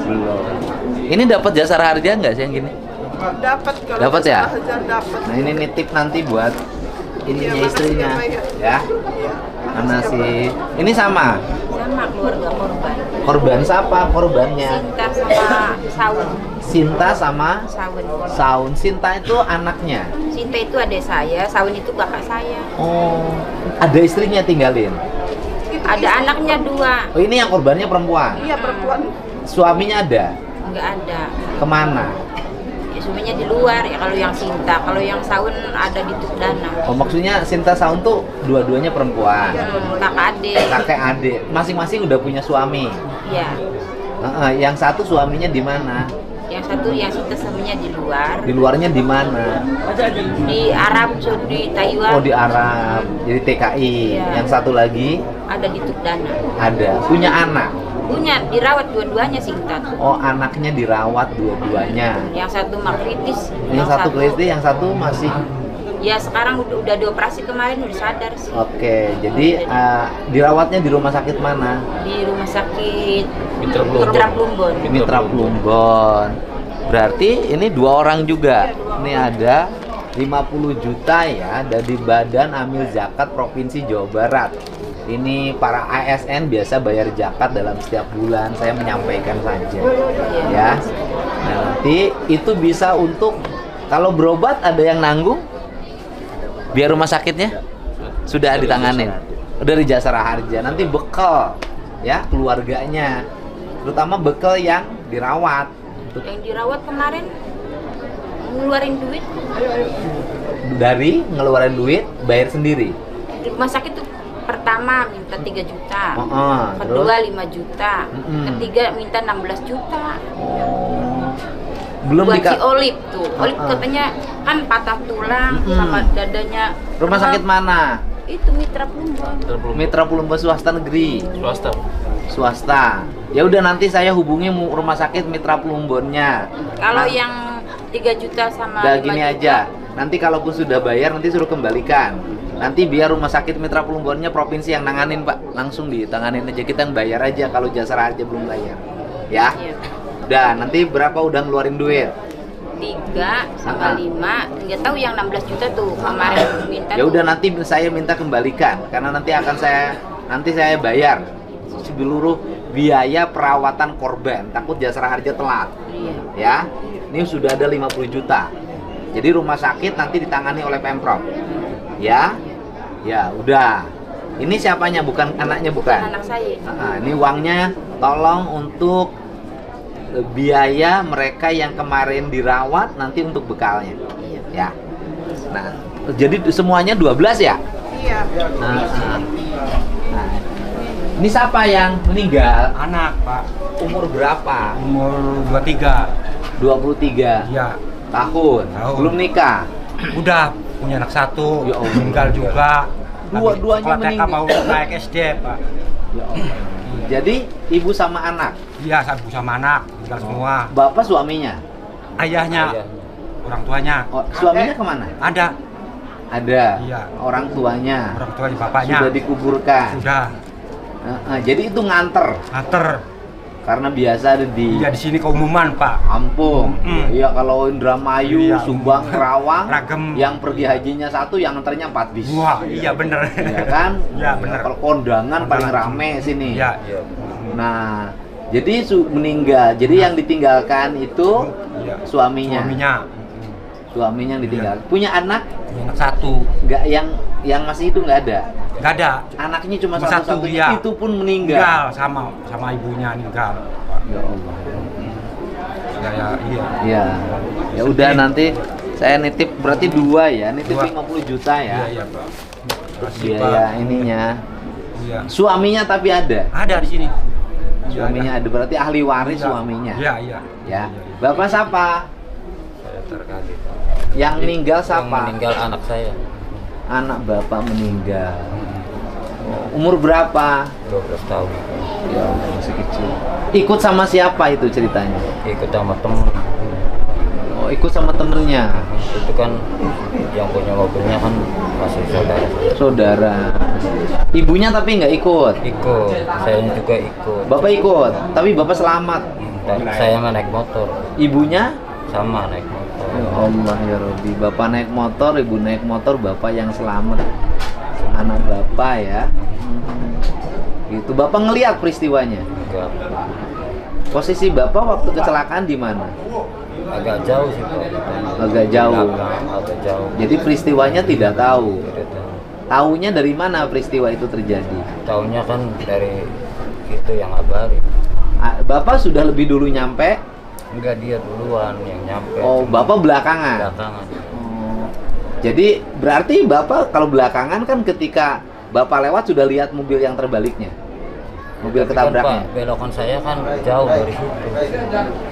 Belum. Ini dapat jasara harja nggak sih yang gini? Dapat kalau Dapat ya? Dapat. Nah ini nitip nanti buat ininya Iya, istrinya, makasih ya, Pak, ya. Iya. Karena si ini sama Sama keluarga korban. korban siapa korbannya? Sinta sama Saun. Sinta sama Saun. Saun. Sinta itu anaknya. Sinta itu adik saya, Saun itu kakak saya. Oh, ada istrinya tinggalin. Ada anaknya 2. Oh ini yang korbannya perempuan. Iya, perempuan. Suaminya ada. Enggak ada. Kemana? Ya, suaminya di luar ya kalau yang Sinta. Kalau yang Saun ada di Tukdana. Oh maksudnya Sinta Saun tuh dua-duanya perempuan. Kakak adik. Kakek adik, masing-masing udah punya suami. Iya. Yang satu suaminya di mana? Yang satu yang Sinta suaminya di luar. Di luarnya di mana? Di Arab, di Taiwan. Oh di Arab, jadi TKI. Iya. Yang satu lagi Ada di Tukdana. ada, punya anak. Punya dirawat dua-duanya Sinta tuh. Oh anaknya dirawat dua-duanya. Yang satu makritis, Yang satu kritis, yang satu masih. ya sekarang udah dioperasi kemarin udah sadar sih. Oke, jadi dirawatnya di rumah sakit mana? Di rumah sakit Mitra Plumbon. Mitra Plumbon. Berarti ini 2 orang juga. Ini ada 50 juta ya dari Badan Amil Zakat Provinsi Jawa Barat. Ini para ASN biasa bayar zakat dalam setiap bulan. Saya menyampaikan saja, ya. Nah, nanti itu bisa untuk kalau berobat ada yang nanggung, biar rumah sakitnya sudah ditanganin, udah di jasara harja. Nanti bekal, ya keluarganya, terutama bekal yang dirawat. Yang dirawat kemarin ngeluarin duit Dari ngeluarin duit, bayar sendiri. di rumah sakit tuh. Pertama minta 3 juta, terus? kedua 5 juta, Mm-mm. ketiga minta 16 juta. Belum Buat si dika- Olip tuh, Olip katanya kan patah tulang Mm-mm. sama dadanya. Rumah sakit mana? Itu Mitra Plumbon. Mitra Plumbon swasta negeri. Swasta. Swasta. Ya udah nanti saya hubungi rumah sakit Mitra Plumbonnya. Kalau Nah, yang 3 juta sama udah 5 gini juta, aja. Nanti kalaupun sudah bayar nanti suruh kembalikan. Nanti biar rumah sakit Mitra Plumbonnya provinsi yang nanganin Pak. Langsung ditanganin aja, kita yang bayar aja kalau jasara aja belum bayar. Ya. Iya. Udah, nanti berapa udah ngeluarin duit? 3 sama 5, nggak tahu yang 16 juta tuh kemarin minta. Ya udah nanti saya minta kembalikan karena nanti akan saya bayar seluruh biaya perawatan korban. Takut jasara harja telat. Iya. Ya. Ini sudah ada 50 juta. Jadi rumah sakit nanti ditangani oleh Pemprov. Ya. Ya, udah. Ini siapanya? Bukan anaknya, bukan. Anak saya. Ini uangnya tolong untuk biaya mereka yang kemarin dirawat nanti untuk bekalnya. Iya. Ya. Nah, jadi semuanya 12 ya? Iya. Nah, ini siapa yang meninggal? Anak, Pak. Umur berapa? Umur 23. 23 Iya. tahun. Tahun. Belum nikah. Udah punya anak 1, Ya Allah. meninggal juga. Dua-duanya Sekolah TK meninggal. mau naik SD, Pak. Ya Allah. Jadi ibu sama anak. Iya, sama anak, meninggal semua. Bapak suaminya. Ayahnya, orang tuanya. Oh, suaminya kemana? Ada, Ada. Iya. Orang tuanya. orang tuanya bapaknya. Sudah dikuburkan. Sudah. Jadi itu nganter Nganter. karena biasa ada di Iya, di sini keumuman, Pak. kampung. Mm. Iya, kalau Indramayu, Iya. Subang, Kerawang, Ragem. yang pergi hajinya 1, yang nganternya 4 bis. Wah, iya bener. Iya kan? Iya, bener. Kalau kondangan paling Kondangan. rame sini. Iya. Nah, jadi meninggal. Jadi yang ditinggalkan itu Iya. suaminya. Suaminya. Yang ditinggal. Punya anak? Punya anak 1. Nggak, yang masih itu nggak ada. Nggak ada. Anaknya cuma Cuma satu, satu-satunya. iya. Itu pun meninggal. Meninggal sama ibunya meninggal. Ya Allah. Ya, iya. Iya. Ya udah nanti saya nitip berarti 2 ya. Nitip 2. 50 juta ya. Iya, Pak. Terus Makasih, biaya Pak. ininya. Iya. Suaminya tapi ada. Ada di sini. Suaminya ada berarti ahli waris Iya. suaminya. Iya, iya. Ya. Bapak siapa? Saya terkali. Yang meninggal Yang siapa? meninggal anak saya. Anak bapak meninggal. Umur berapa? 12 tahun. Ya Allah, masih kecil. Ikut sama siapa itu ceritanya? Ikut sama temen. Oh, ikut sama temennya. Itu kan yang punya mobilnya kan masih saudara. Saudara. Ibunya tapi nggak ikut. Ikut. Saya juga ikut. Bapak ikut, tapi bapak selamat. Saya mah naik motor, Ibunya? sama naik motor. Ya Allah ya Robi, bapak naik motor, ibu naik motor, bapak yang selamat. Anak bapak ya. Gitu. Bapak ngelihat peristiwanya. Enggak, Posisi bapak waktu kecelakaan di mana? agak jauh sih Pak. Agak jauh. Agak jauh. Jadi peristiwanya tidak tahu. Tidak tahu. Taunya dari mana peristiwa itu terjadi? Taunya kan dari itu yang ngabarin. Bapak sudah lebih dulu nyampe? Enggak, dia duluan yang nyampe. Oh, bapak belakangan. Belakangan. Oh. Jadi berarti bapak kalau belakangan kan ketika bapak lewat sudah lihat mobil yang terbaliknya, mobil Tapi kan, ketabraknya. Pak, belokan saya kan jauh dari situ.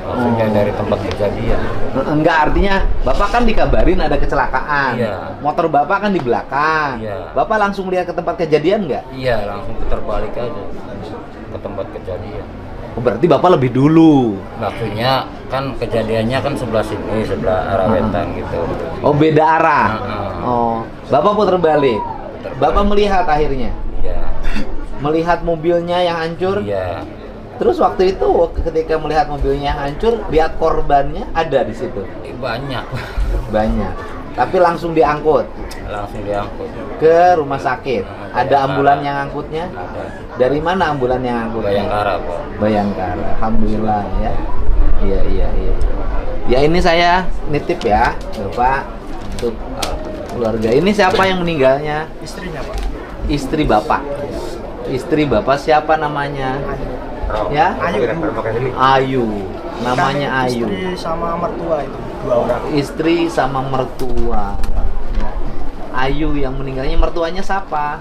Maksudnya dari tempat kejadian. Enggak, artinya bapak kan dikabarin ada kecelakaan. Iya. Motor bapak kan di belakang. Iya. Bapak langsung lihat ke tempat kejadian nggak? Iya, langsung putar balik aja ke tempat kejadian. Oh, berarti bapak lebih dulu. Maksudnya kan kejadiannya kan sebelah sini, sebelah arah wetan gitu. Oh, beda arah. Heeh. Oh, bapak putar balik. Bapak melihat akhirnya, Iya. melihat mobilnya yang hancur. Iya. Terus waktu itu ketika melihat mobilnya yang hancur, lihat korbannya ada di situ. Banyak. Banyak. Tapi langsung diangkut Langsung diangkut. ke rumah sakit. Ada ambulan yang ngangkutnya? Ada. Dari mana ambulan yang ngangkutnya? Bayangkara, Pak. Bayangkara. Alhamdulillah ya. Iya, iya, iya. Ya ini saya nitip ya, Bapak, untuk keluarga. Ini siapa yang meninggalnya? Istrinya Pak. Istri Bapak. Istri Bapak siapa namanya? Ya? Ayu. Namanya Ayu. Istri sama mertua itu 2 orang. Istri sama mertua. Ayu yang meninggalnya, mertuanya siapa?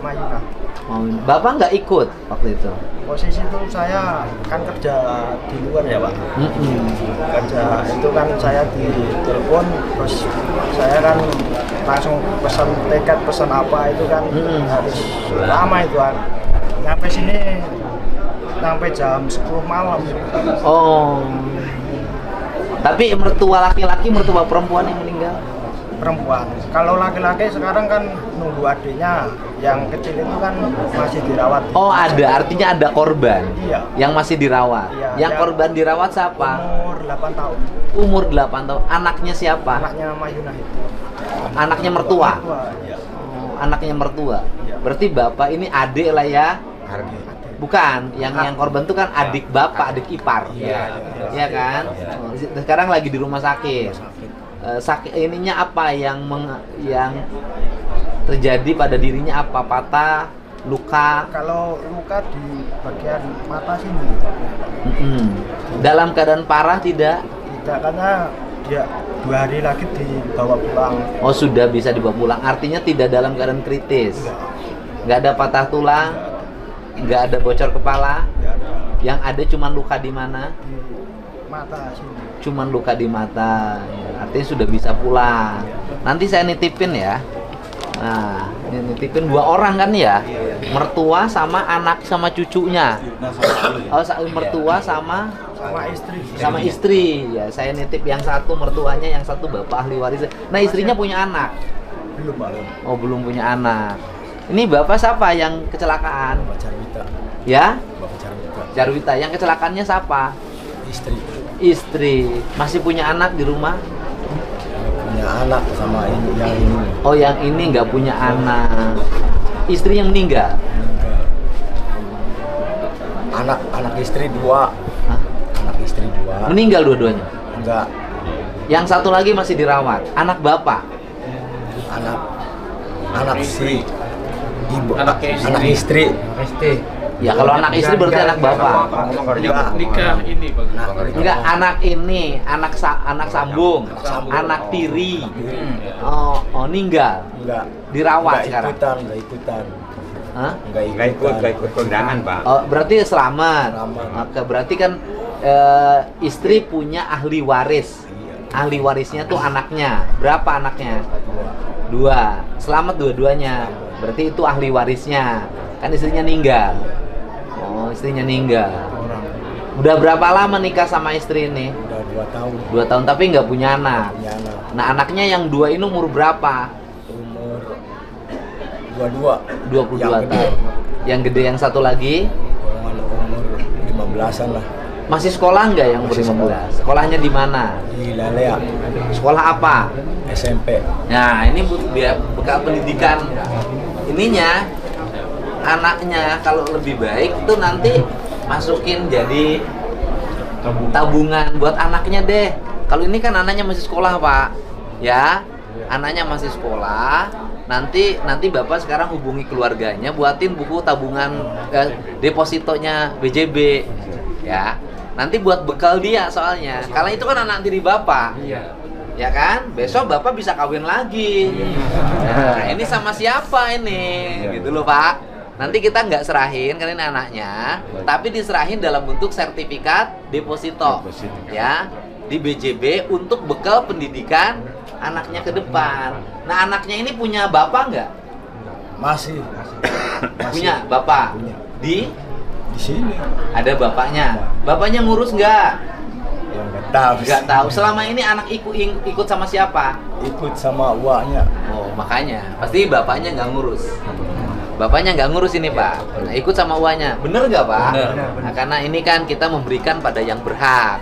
Mayuna. Bapak nggak ikut waktu itu? Posisi itu saya kan kerja di luar ya Pak. Kerja itu kan saya di telepon, terus saya kan langsung pesan tiket, pesan apa itu kan harus lama itu kan. Sampai sini sampai jam 10 malam. Oh. Tapi mertua laki-laki, mertua perempuan yang meninggal? Perempuan. Kalau laki-laki sekarang kan nunggu adiknya, yang kecil itu kan masih dirawat. Oh, ada, artinya ada korban. Iya. Yang masih dirawat. Iya, Yang yang korban dirawat siapa? Umur 8 tahun. Umur 8 tahun. Anaknya siapa? Anaknya Mayuna itu. Anaknya mertua. Iya. Oh, anaknya mertua. Iya. Berarti bapak ini adik lah ya? Bukan, yang korban itu kan adik bapak, adik ipar. Iya. Iya kan? Oh, sekarang lagi di rumah sakit. Sakit ininya apa yang terjadi pada dirinya, apa? Patah, luka? Kalau luka di bagian mata sini. Dalam keadaan parah tidak? Tidak, karena dia 2 hari lagi dibawa pulang. Oh, sudah bisa dibawa pulang. Artinya tidak dalam keadaan kritis. Nggak ada patah tulang, nggak ada bocor kepala. Tidak ada. Yang ada cuma luka di mana? Di mata sini. Cuman luka di mata. Ya, artinya sudah bisa pulang. Nanti saya nitipin ya. Nah, ini nitipin 2 orang kan ya? Mertua sama anak sama cucunya. Oh, mertua sama Istri. sama istri. Ya, saya nitip yang satu mertuanya, yang satu bapak ahli waris. Nah, istrinya punya anak. Belum Pak. Oh, belum punya anak. Ini bapak siapa yang kecelakaan? Bapak Jarwita. Ya? Bapak Jarwita. Jarwita. Yang kecelakaannya siapa? Istri. Istri. Masih punya anak di rumah? Punya anak sama yang ini. Oh, yang ini nggak punya anak. Istri yang meninggal? Anak istri 2. Hah? Anak istri 2. Meninggal dua-duanya? Enggak. Yang satu lagi masih dirawat. Anak bapak? Anak si ibu. Anak istri. Ya, kalau anak istri berarti anak bapak. Nikah ini Enggak, anak ini, anak sambung, anak tiri. Oh, meninggal. Enggak. Dirawat sekarang. Enggak ikutan. Hah? Enggak ikut kondangan, Pak. Oh, berarti selamat. Selamat. Oke, berarti kan istri punya ahli waris. Ahli warisnya tuh anaknya. Berapa anaknya? 2. Selamat dua-duanya. Berarti itu ahli warisnya. Kan istrinya meninggal. Oh, istrinya meninggal. Udah berapa lama nikah sama istri ini? Udah 2 tahun. 2 tahun tapi nggak punya anak. Punya anak. Nah, anaknya yang 2 ini umur berapa? Umur 22. 22 Yang gede. tahun. Yang gede yang satu lagi? Umur 15-an lah. Masih sekolah nggak yang umur 15? Sekolahnya di mana? Di Lalea Sekolah apa? SMP. Nah, ini biar bekal pendidikan ininya anaknya kalau lebih baik itu nanti masukin jadi tabungan buat anaknya deh. Kalau ini kan anaknya masih sekolah, Pak. Ya, anaknya masih sekolah. Nanti Bapak sekarang hubungi keluarganya buatin buku tabungan depositonya BJB. Ya. Nanti buat bekal dia soalnya. Karena itu kan anak diri Bapak. Iya. Ya kan? Besok Bapak bisa kawin lagi. Nah, ini sama siapa ini? Gitu loh, Pak. Nanti kita nggak serahin karena ini anaknya, tapi diserahin dalam bentuk sertifikat deposito. Ya, di BJB untuk bekal pendidikan anaknya ke depan. Nah, anaknya ini punya bapak nggak? Masih. Punya bapak? Punya. Di sini. ada bapaknya. Bapaknya ngurus nggak? Ya nggak tahu. Nggak tahu. Selama ini anak ikut sama siapa? Ikut sama uaknya. Oh, makanya pasti bapaknya nggak ngurus. Bapaknya nggak ngurus ini, Pak. Nah, ikut sama uangnya. Bener nggak, Pak? Bener. Nah, karena ini kan kita memberikan pada yang berhak.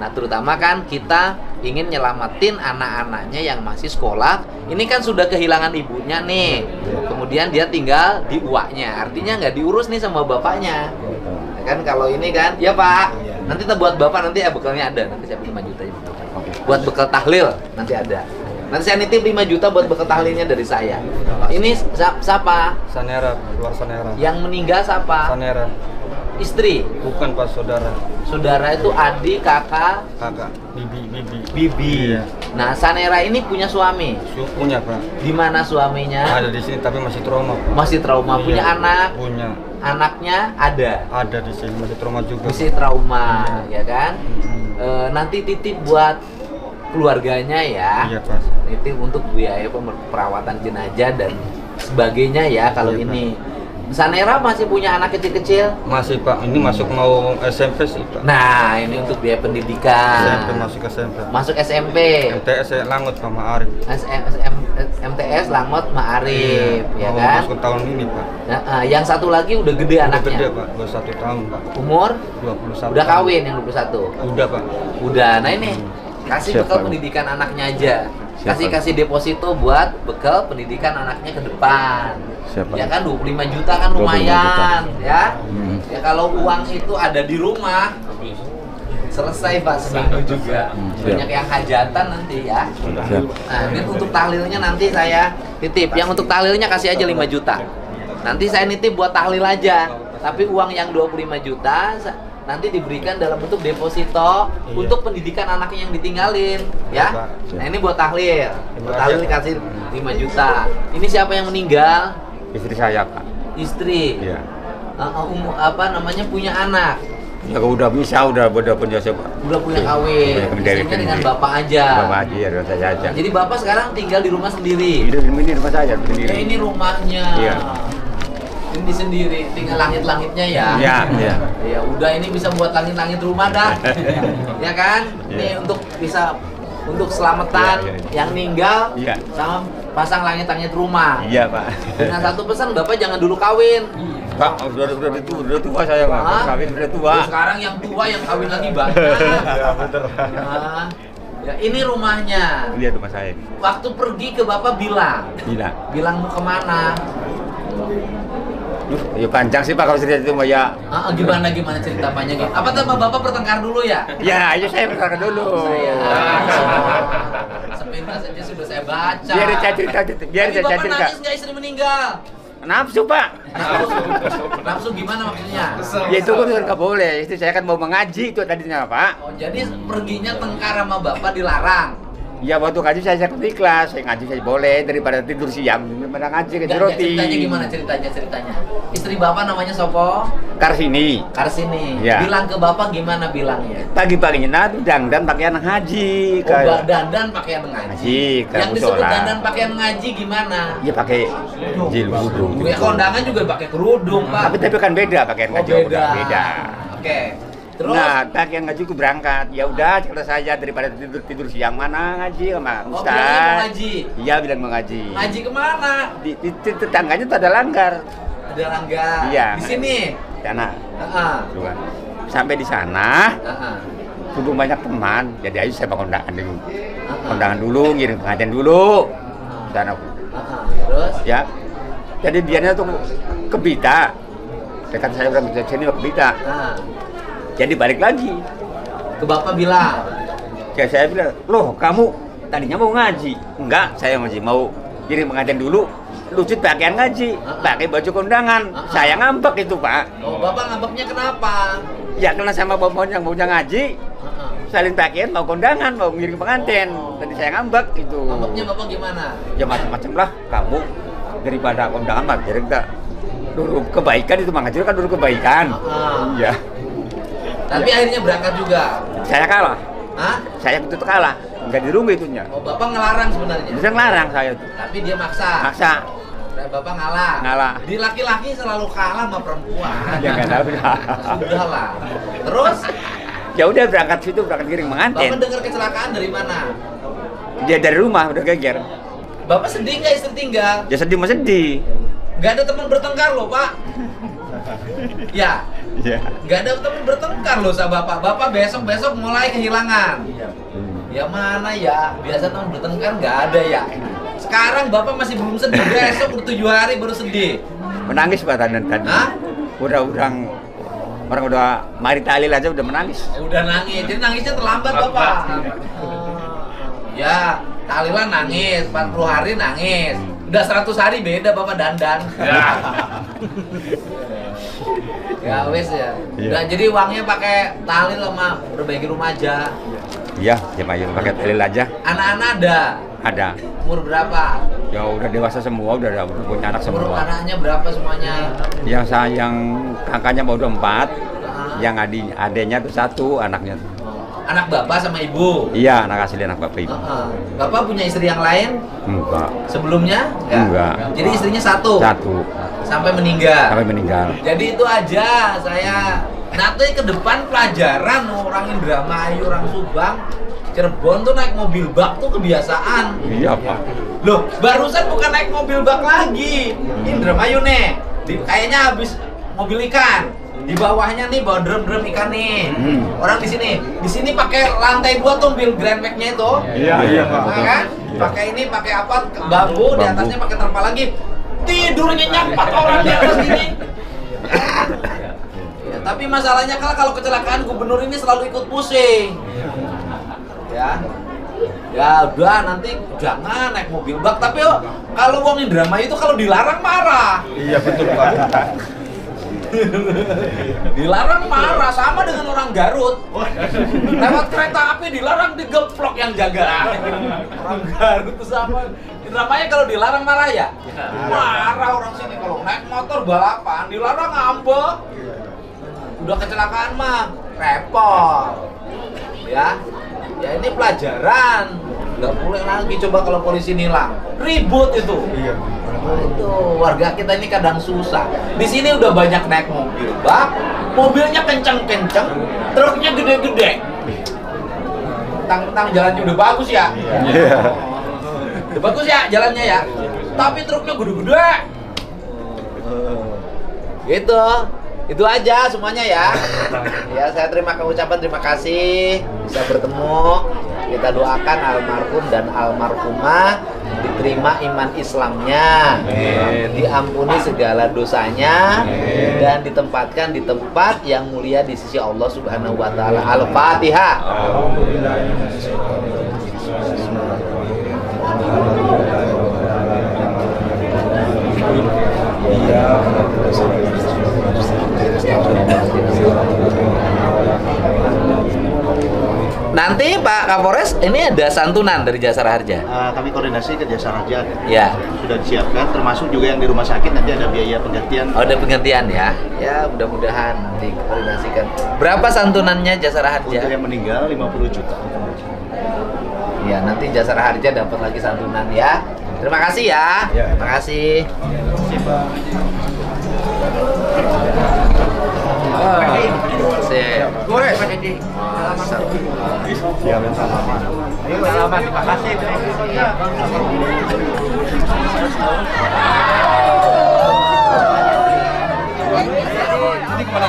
Nah, terutama kan kita ingin nyelamatin anak-anaknya yang masih sekolah. Ini kan sudah kehilangan ibunya nih. Kemudian dia tinggal di uaknya. Artinya nggak diurus nih sama bapaknya. Nah, kan kalau ini kan, ya Pak. Nanti kita buat Bapak nanti bekalnya ada. Nanti saya 5 juta ya. Buat bekal tahlil nanti ada. Nanti saya nitip 5 juta buat bekal tahlilnya dari saya. Ini siapa? Sanera, luar Sanera. Yang meninggal siapa? Sanera. Istri. Bukan Pak, saudara. Saudara itu adik, kakak, Kakak, bibi. bibi. Iya. Nah, Sanera ini punya suami. Punya, Pak. Di mana suaminya? Ada di sini tapi masih trauma. Masih trauma. Iya. Punya anak. Punya. Anaknya ada. Ada di sini masih trauma juga. Masih trauma, ya kan? Nanti titip buat keluarganya ya. Iya, Pak. Nitip untuk biaya perawatan jenazah dan sebagainya ya kalau Iya, ini. Sanera masih punya anak kecil-kecil? Masih, Pak. Ini masuk mau SMP sih, Pak. Nah, ini untuk biaya pendidikan. SMP, masuk SMP. Masuk SMP. MTS Langut sama Arif. MTS Langot Ma'arif, ya Mau kan? masuk tahun ini, Pak. Nah, yang satu lagi udah gede Udah anaknya. gede, Pak. 21 tahun, Pak. Umur? 21 Udah tahun. kawin yang 21. Udah, Pak. Udah. Nah, ini kasih bekal pendidikan anaknya aja. Kasih deposito buat bekal pendidikan anaknya ke depan. Siapa? Ya kan 25 juta kan 25 lumayan, juta. ya. Ya kalau uang itu ada di rumah selesai Pak seminggu juga. Banyak yang hajatan nanti ya. Siap. Nah, ini untuk tahlilnya nanti saya titip. Yang untuk tahlilnya kasih aja 5 juta. Nanti saya nitip buat tahlil aja. Tapi uang yang 25 juta nanti diberikan dalam bentuk deposito untuk pendidikan anaknya yang ditinggalin, ya. Nah, ini buat tahlil. Buat tahlil dikasih 5 juta. Ini siapa yang meninggal? Istri saya, Pak. Istri. Iya. Punya anak. Ya udah bisa, udah punya siapa? Udah punya kawin. Istrinya dengan bapak aja. Bapak aja, ya saya aja. Jadi bapak sekarang tinggal di rumah sendiri. Ini rumah saya sendiri. Ya, ini rumahnya. Iya. Ini sendiri, tinggal langit-langitnya ya. Iya, iya. Ya udah, ini bisa buat langit-langit rumah dah. Ya kan? Ini Iya. untuk selamatan Iya, iya. yang ninggal Iya. sama pasang langit-langit rumah. Iya, Pak. Dengan satu pesan, Bapak jangan dulu kawin. Pak, udah tua saya, Pak. Hah? Kawin udah tua. Terus sekarang yang tua yang kawin lagi banyak. Ya betul. Nah, ya ini rumahnya. Lihat rumah saya. Waktu pergi ke Bapak bilang mau kemana? Ya panjang sih Pak kalau cerita itu, Mbak ya. Gimana cerita panjangnya? Apa sama Bapak bertengkar dulu ya? Ya, ayo saya berangkat dulu. Sepintas saja sudah saya baca. Biar saya cerita, biar Tapi saya Bapak cerita. nangis nggak istri meninggal? Nafsu, Pak. Nafsu gimana maksudnya? Ya itu kan nggak boleh. Itu saya kan mau mengaji itu tadinya, Pak. Oh, jadi perginya tengkar sama Bapak dilarang? Ya waktu ngaji saya ikhlas, saya ngaji saya boleh daripada tidur siang daripada ngaji ke roti. Ceritanya gimana ceritanya? Istri Bapak namanya Sopo? Karsini. Ya. Bilang ke Bapak gimana bilangnya? Pagi-paginya nanti dandan pakaian ngaji. Dandan pakaian ngaji. Yang disebut dandan pakaian ngaji gimana? Ya pakai kerudung. Ya kondangan juga pakai kerudung, Pak. Tapi kan beda pakaian ngaji. Beda. Oke. Terus? Nah, pakaian ngaji ku berangkat. Ya udah, kata saya daripada tidur siang mana ngaji sama Ustaz. Bilangnya mau ngaji? Iya, bilang mau ngaji. Ngaji kemana? Di tetangganya tuh ada langgar. Ada langgar. Iya. Di sini. Sana. Bukan. sampai di sana, Heeh. berhubung banyak teman, jadi ayo saya bangun kondangan dulu, ngirim pengajian dulu. Sana, Heeh. Terus? ya. Jadi dianya tuh ke Bita. Dekat saya udah ke sini ke Bita. Nah, Jadi balik lagi. ke bapak bilang, Ya saya bilang, loh kamu tadinya mau ngaji? Enggak, saya masih mau kirim pengajian dulu. Lucut pakaian ngaji, pakai baju kondangan. Saya ngambek itu Pak. oh bapak ngambeknya kenapa? Ya karena sama bapak yang maunya ngaji, Heeh. salin pakaian mau kondangan, mau ngirim pengantin. Tadi saya ngambek gitu. Ngambeknya bapak gimana? Ya macam-macam lah kamu daripada kondangan mah jadi kita dulu kebaikan itu mengaji kan dulu kebaikan. Iya. Tapi akhirnya berangkat juga. Saya kalah. Hah? Saya itu kalah. Enggak dirunggu itunya. Oh bapak ngelarang sebenarnya. Bisa ngelarang saya tuh. Tapi dia maksa. Maksa. Dan bapak ngalah. Ngalah. Di laki-laki selalu kalah sama perempuan. Ya enggak tahu. Sudah lah. Terus Ya udah berangkat situ berangkat kirim pengantin. bapak dengar kecelakaan dari mana? Dia dari rumah udah geger. Bapak sedih nggak istri tinggal? Ya sedih mah sedih. Nggak ada teman bertengkar loh pak. Ya, Iya. nggak ada teman bertengkar loh sama bapak. Bapak besok mulai kehilangan. Ya mana ya? Biasa teman bertengkar nggak ada ya. Sekarang bapak masih belum sedih. Besok udah 7 hari baru sedih. Menangis Pak tadi. Hah? Udah orang udah mari tahlil aja udah menangis. Udah nangis. Jadi nangisnya terlambat bapak. Ya, tahlilan nangis, 40 hari nangis. Udah 100 hari beda bapak dandan. Ya wes ya. Iya. Nah, jadi uangnya pakai tahlil sama perbaiki rumah aja. Iya, jemaah pakai tahlil aja. Anak-anak ada. Ada. Umur berapa? Ya udah dewasa semua, udah punya anak Umur semua. anaknya berapa semuanya? Yang kakaknya mau udah 4, Ah. yang adiknya tuh 1 anaknya. Anak bapak sama ibu. Iya, anak asli anak bapak ibu. Bapak punya istri yang lain Enggak. sebelumnya? Enggak. Jadi istrinya 1. 1 Sampai meninggal. sampai meninggal. Jadi itu aja saya. Nanti ke depan pelajaran orang Indramayu, orang Subang, Cirebon tuh naik mobil bak tuh kebiasaan. Iya Pak. Loh, barusan bukan naik mobil bak lagi. Indramayu nih, kayaknya habis mobil ikan. Di bawahnya nih bawa drum ikan nih. Orang di sini pakai lantai 2 tuh mobil Grand Max-nya itu. Iya Pak. Nah, kan? Pakai ini, pakai apa? Bambu, di atasnya pakai terpal lagi. Tidurnya nyenyak 4 orang di atas gini. Ya, tapi masalahnya kalau kecelakaan gubernur ini selalu ikut pusing. Ya. Ya udah nanti jangan naik mobil bak, tapi kalau wong Indramayu itu kalau dilarang marah. Iya betul Pak. Dilarang marah sama dengan orang Garut. Lewat kereta api dilarang digeplok yang jaga. Orang Garut itu sama. Indramayu kalau dilarang marah ya? Marah orang sini kalau naik motor balapan dilarang ngambek. Udah kecelakaan mah repot. Ya. Ya ini pelajaran. Nggak boleh lagi coba kalau polisi nilang. Ribut itu. Iya. Itu warga kita ini kadang susah. Di sini udah banyak naik mobil bak, mobilnya kenceng-kenceng, truknya gede-gede. Tang jalannya udah bagus ya. Iya. Udah bagus ya jalannya ya. Tapi truknya gede-gede. Gitu. Itu aja semuanya ya. Ya saya terima kasih bisa bertemu. Kita doakan almarhum dan almarhumah diterima iman Islamnya, diampuni segala dosanya, dan ditempatkan di tempat yang mulia di sisi Allah Subhanahu wa taala. Al-Fatihah. Nanti Pak Kapolres ini ada santunan dari Jasara Harja. Kami koordinasi ke Jasa Raja. Ya. Sudah disiapkan, termasuk juga yang di rumah sakit nanti ada biaya penggantian. Oh, ada penggantian ya. Ya, mudah-mudahan dikoordinasikan. Berapa santunannya Jasara Harja? Untuk yang meninggal 50 juta. Ya, nanti Jasara Harja dapat lagi santunan ya. Terima kasih ya. Ya. Terima kasih. Salaman, terima kasih. Ini kemana?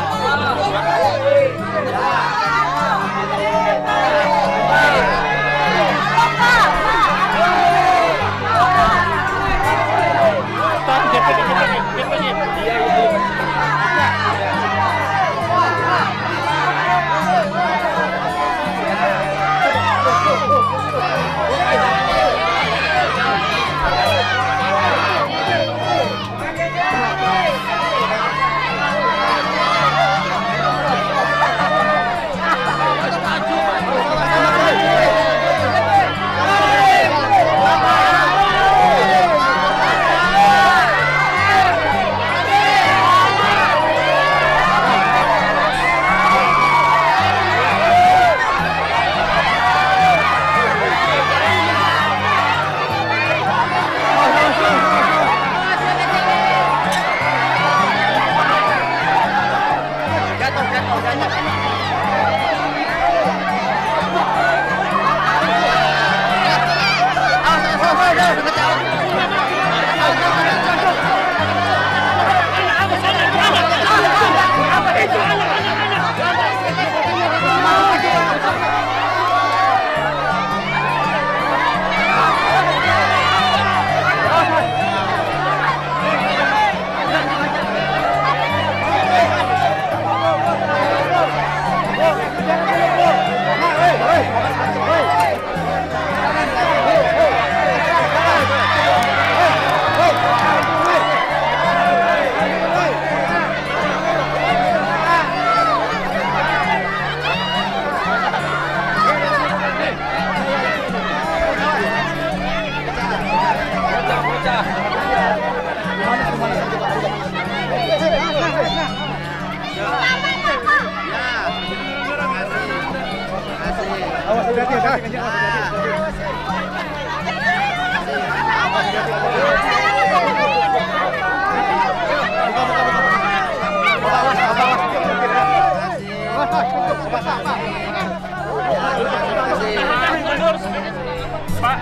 Awas hati-hati ya, Terima kasih. Pak.